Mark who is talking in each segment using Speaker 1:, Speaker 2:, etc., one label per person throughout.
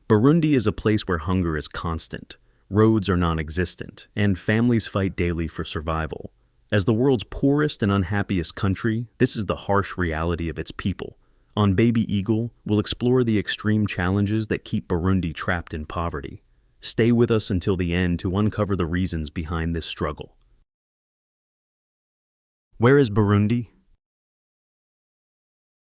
Speaker 1: Burundi is a place where hunger is constant, roads are non-existent, and families fight daily for survival. As the world's poorest and unhappiest country, this is the harsh reality of its people. On BabyEagle, we'll explore the extreme challenges that keep Burundi trapped in poverty. Stay with us until the end to uncover the reasons behind this struggle. Where is Burundi?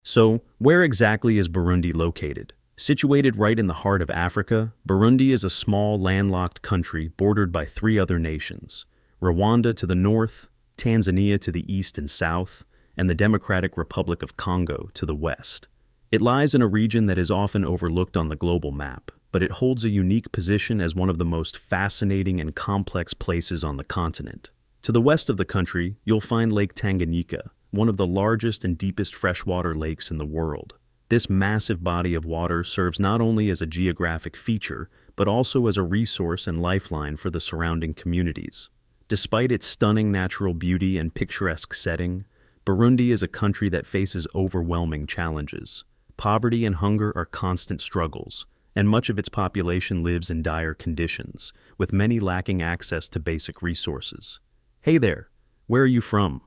Speaker 1: So, where exactly is Burundi located? Situated right in the heart of Africa, Burundi is a small landlocked country bordered by three other nations: Rwanda to the north, Tanzania to the east and south, and the Democratic Republic of Congo to the west. It lies in a region that is often overlooked on the global map, but it holds a unique position as one of the most fascinating and complex places on the continent. To the west of the country, you'll find Lake Tanganyika, one of the largest and deepest freshwater lakes in the world. This massive body of water serves not only as a geographic feature, but also as a resource and lifeline for the surrounding communities. Despite its stunning natural beauty and picturesque setting, Burundi is a country that faces overwhelming challenges. Poverty and hunger are constant struggles, and much of its population lives in dire conditions, with many lacking access to basic resources. Hey there, where are you from?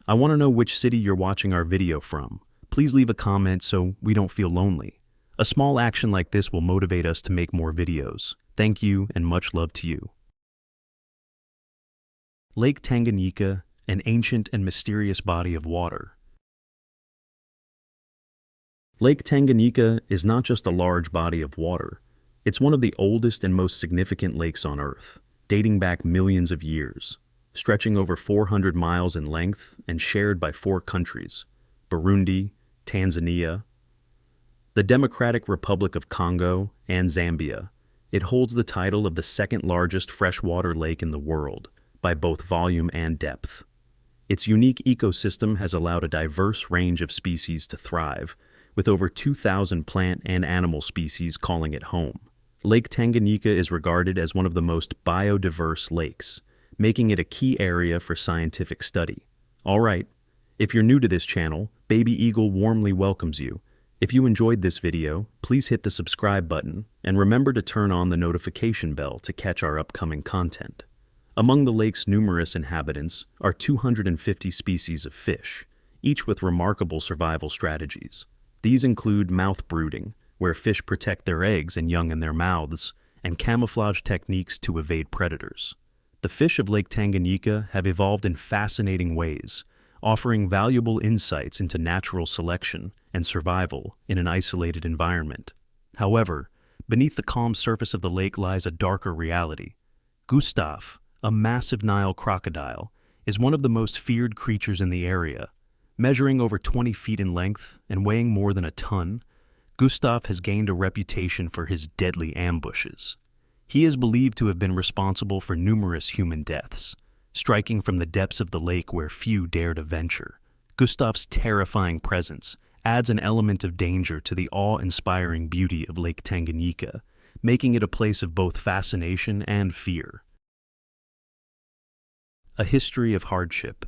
Speaker 1: I want to know which city you're watching our video from. Please leave a comment so we don't feel lonely. A small action like this will motivate us to make more videos. Thank you and much love to you. Lake Tanganyika, an ancient and mysterious body of water. Lake Tanganyika is not just a large body of water. It's one of the oldest and most significant lakes on Earth, dating back millions of years, stretching over 400 miles in length and shared by four countries: Burundi, Tanzania, the Democratic Republic of Congo, and Zambia. It holds the title of the second largest freshwater lake in the world, by both volume and depth. Its unique ecosystem has allowed a diverse range of species to thrive, with over 2,000 plant and animal species calling it home. Lake Tanganyika is regarded as one of the most biodiverse lakes, making it a key area for scientific study. All right, if you're new to this channel, BabyEagle warmly welcomes you. If you enjoyed this video, please hit the subscribe button and remember to turn on the notification bell to catch our upcoming content. Among the lake's numerous inhabitants are 250 species of fish, each with remarkable survival strategies. These include mouth brooding, where fish protect their eggs and young in their mouths, and camouflage techniques to evade predators. The fish of Lake Tanganyika have evolved in fascinating ways, offering valuable insights into natural selection and survival in an isolated environment. However, beneath the calm surface of the lake lies a darker reality. Gustav, a massive Nile crocodile, is one of the most feared creatures in the area. Measuring over 20 feet in length and weighing more than a ton, Gustav has gained a reputation for his deadly ambushes. He is believed to have been responsible for numerous human deaths, striking from the depths of the lake where few dare to venture. Gustav's terrifying presence adds an element of danger to the awe-inspiring beauty of Lake Tanganyika, making it a place of both fascination and fear. A history of hardship.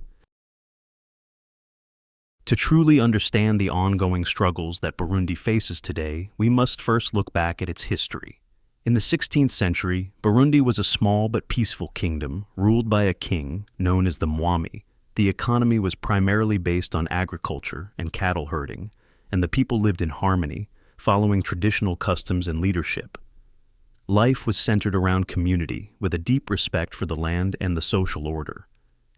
Speaker 1: To truly understand the ongoing struggles that Burundi faces today, we must first look back at its history. In the 16th century, Burundi was a small but peaceful kingdom ruled by a king known as the Mwami. The economy was primarily based on agriculture and cattle herding, and the people lived in harmony, following traditional customs and leadership. Life was centered around community, with a deep respect for the land and the social order.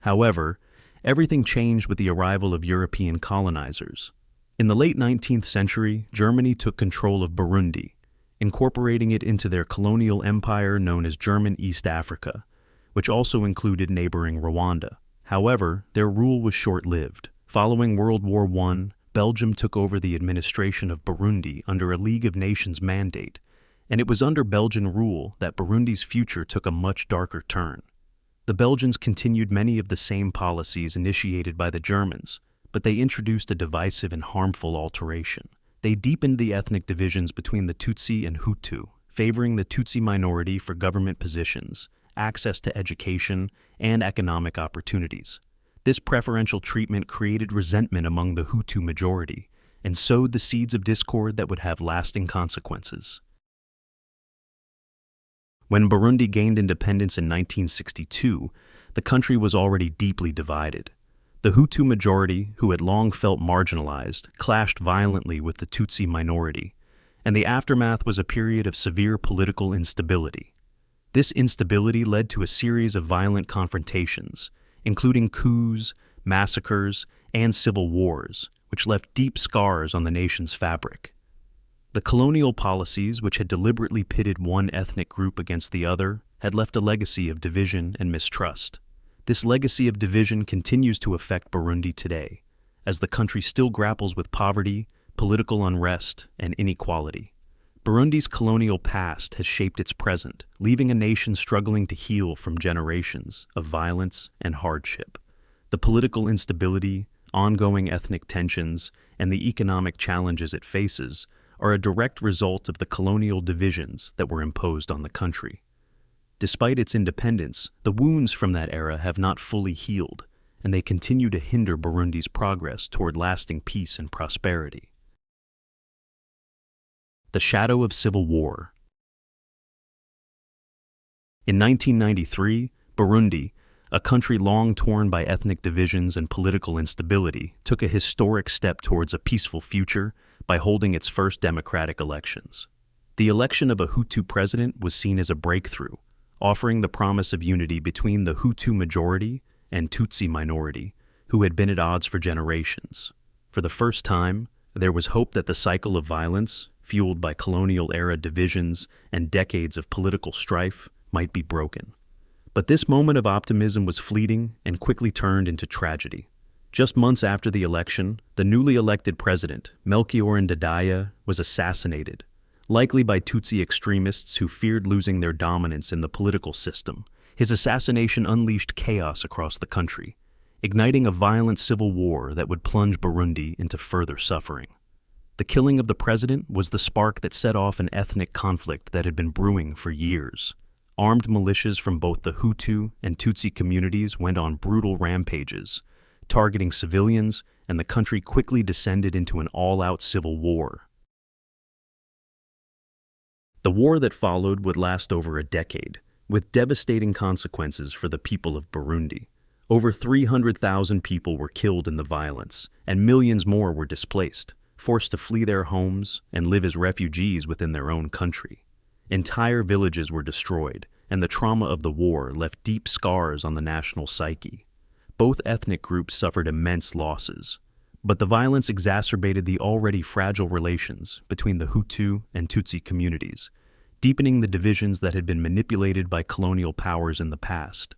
Speaker 1: However, everything changed with the arrival of European colonizers. In the late 19th century, Germany took control of Burundi, incorporating it into their colonial empire known as German East Africa, which also included neighboring Rwanda. However, their rule was short-lived. Following World War I, Belgium took over the administration of Burundi under a League of Nations mandate, and it was under Belgian rule that Burundi's future took a much darker turn. The Belgians continued many of the same policies initiated by the Germans, but they introduced a divisive and harmful alteration. They deepened the ethnic divisions between the Tutsi and Hutu, favoring the Tutsi minority for government positions, access to education, and economic opportunities. This preferential treatment created resentment among the Hutu majority and sowed the seeds of discord that would have lasting consequences. When Burundi gained independence in 1962, the country was already deeply divided. The Hutu majority, who had long felt marginalized, clashed violently with the Tutsi minority, and the aftermath was a period of severe political instability. This instability led to a series of violent confrontations, including coups, massacres, and civil wars, which left deep scars on the nation's fabric. The colonial policies, which had deliberately pitted one ethnic group against the other, had left a legacy of division and mistrust. This legacy of division continues to affect Burundi today, as the country still grapples with poverty, political unrest, and inequality. Burundi's colonial past has shaped its present, leaving a nation struggling to heal from generations of violence and hardship. The political instability, ongoing ethnic tensions, and the economic challenges it faces are a direct result of the colonial divisions that were imposed on the country. Despite its independence, the wounds from that era have not fully healed, and they continue to hinder Burundi's progress toward lasting peace and prosperity. The shadow of civil war. In 1993, Burundi, a country long torn by ethnic divisions and political instability, took a historic step towards a peaceful future by holding its first democratic elections. The election of a Hutu president was seen as a breakthrough, offering the promise of unity between the Hutu majority and Tutsi minority, who had been at odds for generations. For the first time, there was hope that the cycle of violence, fueled by colonial-era divisions and decades of political strife, might be broken. But this moment of optimism was fleeting and quickly turned into tragedy. Just months after the election, the newly elected president, Melchior Ndadaye, was assassinated, likely by Tutsi extremists who feared losing their dominance in the political system. His assassination unleashed chaos across the country, igniting a violent civil war that would plunge Burundi into further suffering. The killing of the president was the spark that set off an ethnic conflict that had been brewing for years. Armed militias from both the Hutu and Tutsi communities went on brutal rampages, targeting civilians, and the country quickly descended into an all-out civil war. The war that followed would last over a decade, with devastating consequences for the people of Burundi. Over 300,000 people were killed in the violence, and millions more were displaced, forced to flee their homes and live as refugees within their own country. Entire villages were destroyed, and the trauma of the war left deep scars on the national psyche. Both ethnic groups suffered immense losses, but the violence exacerbated the already fragile relations between the Hutu and Tutsi communities, deepening the divisions that had been manipulated by colonial powers in the past.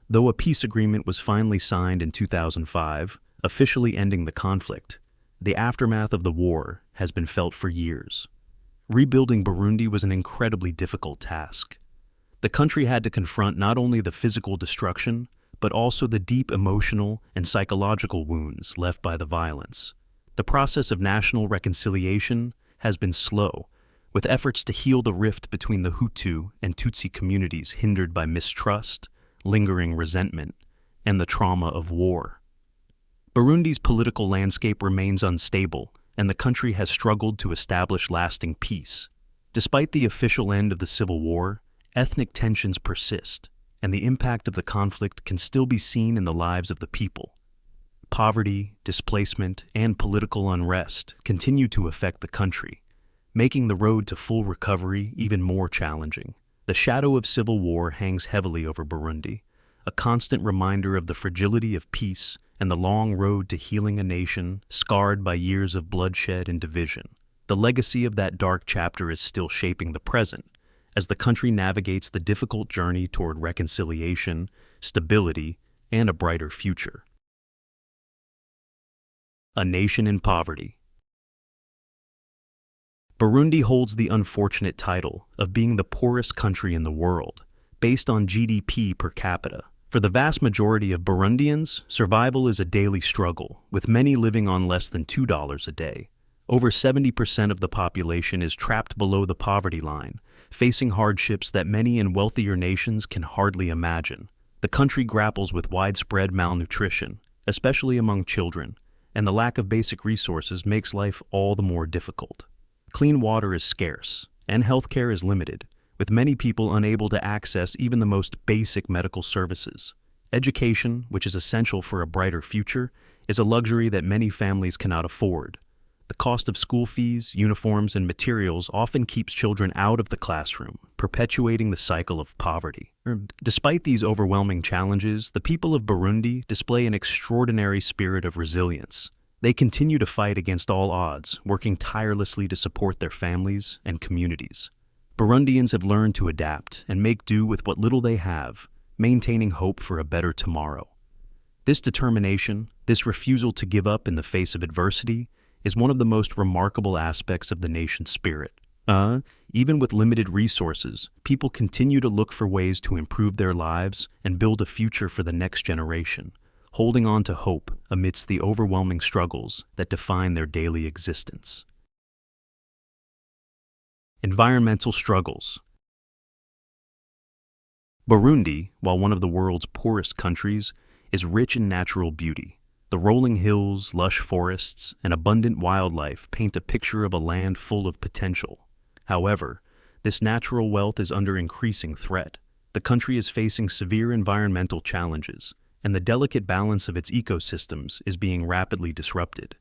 Speaker 1: Though a peace agreement was finally signed in 2005, officially ending the conflict, the aftermath of the war has been felt for years. Rebuilding Burundi was an incredibly difficult task. The country had to confront not only the physical destruction, but also the deep emotional and psychological wounds left by the violence. The process of national reconciliation has been slow, with efforts to heal the rift between the Hutu and Tutsi communities hindered by mistrust, lingering resentment, and the trauma of war. Burundi's political landscape remains unstable, and the country has struggled to establish lasting peace. Despite the official end of the civil war, ethnic tensions persist, and the impact of the conflict can still be seen in the lives of the people. Poverty, displacement, and political unrest continue to affect the country, making the road to full recovery even more challenging. The shadow of civil war hangs heavily over Burundi, a constant reminder of the fragility of peace and the long road to healing a nation scarred by years of bloodshed and division. The legacy of that dark chapter is still shaping the present, as the country navigates the difficult journey toward reconciliation, stability, and a brighter future. A nation in poverty. Burundi holds the unfortunate title of being the poorest country in the world, based on GDP per capita. For the vast majority of Burundians, survival is a daily struggle, with many living on less than $2 a day. Over 70% of the population is trapped below the poverty line, facing hardships that many in wealthier nations can hardly imagine. The country grapples with widespread malnutrition, especially among children, and the lack of basic resources makes life all the more difficult. Clean water is scarce, and healthcare is limited, with many people unable to access even the most basic medical services. Education, which is essential for a brighter future, is a luxury that many families cannot afford. The cost of school fees, uniforms, and materials often keeps children out of the classroom, perpetuating the cycle of poverty. Despite these overwhelming challenges, the people of Burundi display an extraordinary spirit of resilience. They continue to fight against all odds, working tirelessly to support their families and communities. Burundians have learned to adapt and make do with what little they have, maintaining hope for a better tomorrow. This determination, this refusal to give up in the face of adversity, is one of the most remarkable aspects of the nation's spirit. Even with limited resources, people continue to look for ways to improve their lives and build a future for the next generation, holding on to hope amidst the overwhelming struggles that define their daily existence. Environmental struggles. Burundi, while one of the world's poorest countries, is rich in natural beauty. The rolling hills, lush forests, and abundant wildlife paint a picture of a land full of potential. However, this natural wealth is under increasing threat. The country is facing severe environmental challenges, and the delicate balance of its ecosystems is being rapidly disrupted.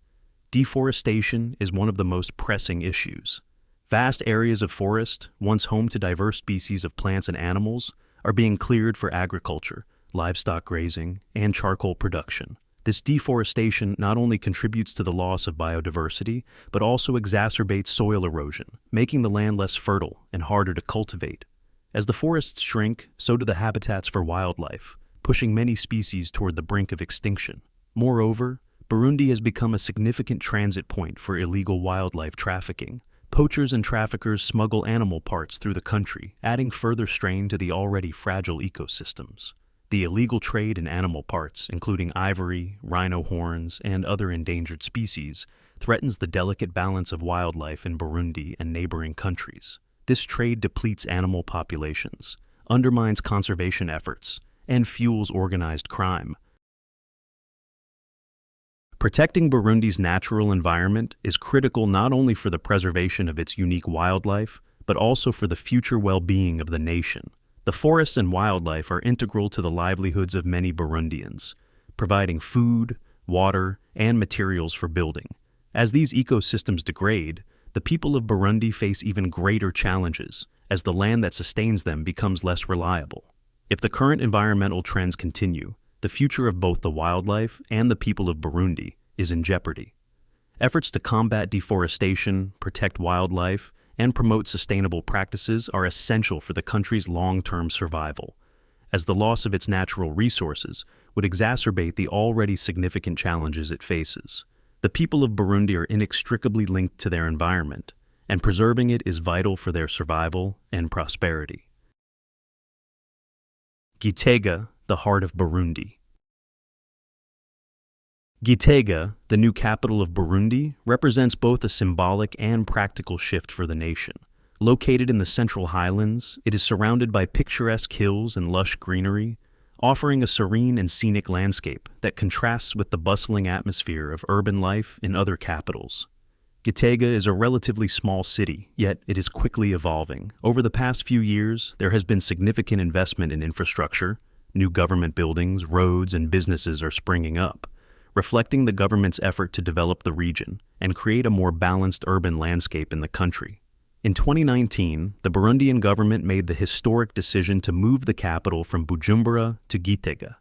Speaker 1: Deforestation is one of the most pressing issues. Vast areas of forest, once home to diverse species of plants and animals, are being cleared for agriculture, livestock grazing, and charcoal production. This deforestation not only contributes to the loss of biodiversity, but also exacerbates soil erosion, making the land less fertile and harder to cultivate. As the forests shrink, so do the habitats for wildlife, pushing many species toward the brink of extinction. Moreover, Burundi has become a significant transit point for illegal wildlife trafficking. Poachers and traffickers smuggle animal parts through the country, adding further strain to the already fragile ecosystems. The illegal trade in animal parts, including ivory, rhino horns, and other endangered species, threatens the delicate balance of wildlife in Burundi and neighboring countries. This trade depletes animal populations, undermines conservation efforts, and fuels organized crime. Protecting Burundi's natural environment is critical not only for the preservation of its unique wildlife, but also for the future well-being of the nation. The forests and wildlife are integral to the livelihoods of many Burundians, providing food, water, and materials for building. As these ecosystems degrade, the people of Burundi face even greater challenges, as the land that sustains them becomes less reliable. If the current environmental trends continue, the future of both the wildlife and the people of Burundi is in jeopardy. Efforts to combat deforestation, protect wildlife, and promote sustainable practices are essential for the country's long-term survival, as the loss of its natural resources would exacerbate the already significant challenges it faces. The people of Burundi are inextricably linked to their environment, and preserving it is vital for their survival and prosperity. Gitega, the heart of Burundi. Gitega, the new capital of Burundi, represents both a symbolic and practical shift for the nation. Located in the central highlands, it is surrounded by picturesque hills and lush greenery, offering a serene and scenic landscape that contrasts with the bustling atmosphere of urban life in other capitals. Gitega is a relatively small city, yet it is quickly evolving. Over the past few years, there has been significant investment in infrastructure. New government buildings, roads, and businesses are springing up, reflecting the government's effort to develop the region and create a more balanced urban landscape in the country. In 2019, the Burundian government made the historic decision to move the capital from Bujumbura to Gitega.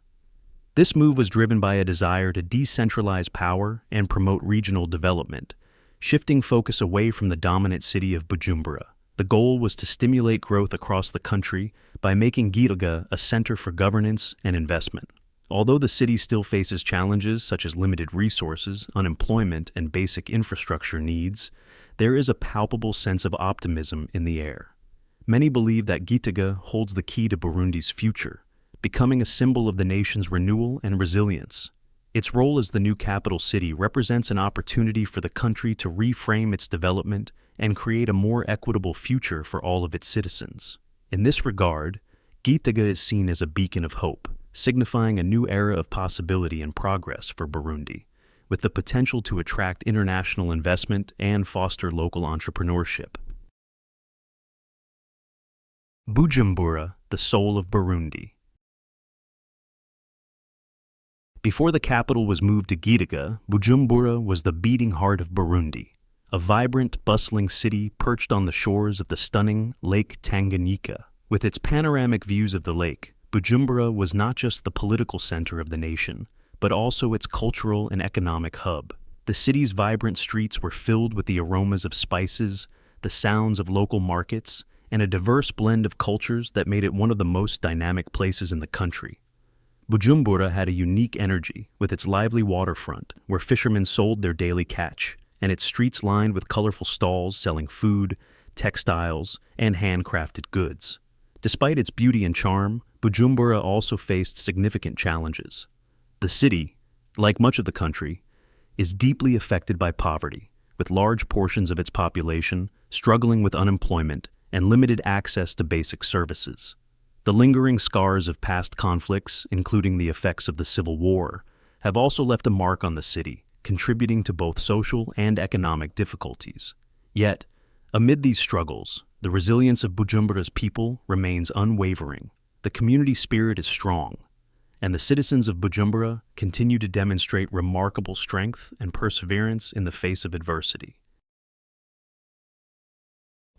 Speaker 1: This move was driven by a desire to decentralize power and promote regional development, shifting focus away from the dominant city of Bujumbura. The goal was to stimulate growth across the country by making Gitega a center for governance and investment. Although the city still faces challenges such as limited resources, unemployment, and basic infrastructure needs, there is a palpable sense of optimism in the air. Many believe that Gitega holds the key to Burundi's future, becoming a symbol of the nation's renewal and resilience. Its role as the new capital city represents an opportunity for the country to reframe its development and create a more equitable future for all of its citizens. In this regard, Gitega is seen as a beacon of hope, signifying a new era of possibility and progress for Burundi, with the potential to attract international investment and foster local entrepreneurship. Bujumbura, the soul of Burundi. Before the capital was moved to Gitega, Bujumbura was the beating heart of Burundi, a vibrant, bustling city perched on the shores of the stunning Lake Tanganyika. With its panoramic views of the lake, Bujumbura was not just the political center of the nation, but also its cultural and economic hub. The city's vibrant streets were filled with the aromas of spices, the sounds of local markets, and a diverse blend of cultures that made it one of the most dynamic places in the country. Bujumbura had a unique energy, with its lively waterfront, where fishermen sold their daily catch, and its streets lined with colorful stalls selling food, textiles, and handcrafted goods. Despite its beauty and charm, Bujumbura also faced significant challenges. The city, like much of the country, is deeply affected by poverty, with large portions of its population struggling with unemployment and limited access to basic services. The lingering scars of past conflicts, including the effects of the Civil War, have also left a mark on the city, contributing to both social and economic difficulties. Yet, amid these struggles, the resilience of Bujumbura's people remains unwavering. The community spirit is strong, and the citizens of Bujumbura continue to demonstrate remarkable strength and perseverance in the face of adversity.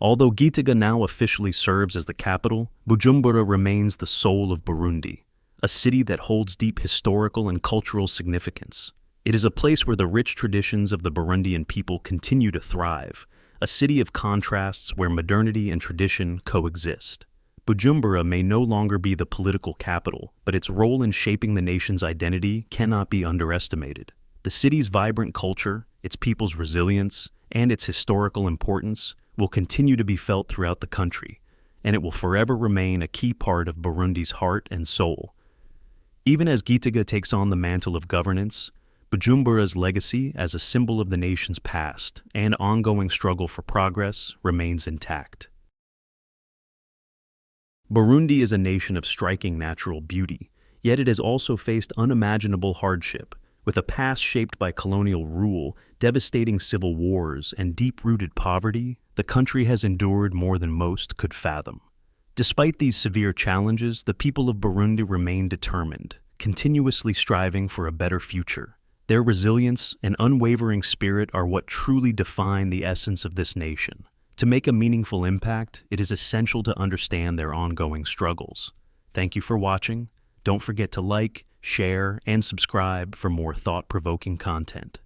Speaker 1: Although Gitega now officially serves as the capital, Bujumbura remains the soul of Burundi, a city that holds deep historical and cultural significance. It is a place where the rich traditions of the Burundian people continue to thrive, a city of contrasts where modernity and tradition coexist. Bujumbura may no longer be the political capital, but its role in shaping the nation's identity cannot be underestimated. The city's vibrant culture, its people's resilience, and its historical importance will continue to be felt throughout the country, and it will forever remain a key part of Burundi's heart and soul. Even as Gitega takes on the mantle of governance, Bujumbura's legacy as a symbol of the nation's past and ongoing struggle for progress remains intact. Burundi is a nation of striking natural beauty, yet it has also faced unimaginable hardship. With a past shaped by colonial rule, devastating civil wars, and deep-rooted poverty, the country has endured more than most could fathom. Despite these severe challenges, the people of Burundi remain determined, continuously striving for a better future. Their resilience and unwavering spirit are what truly define the essence of this nation. To make a meaningful impact, it is essential to understand their ongoing struggles. Thank you for watching. Don't forget to like, share, and subscribe for more thought-provoking content.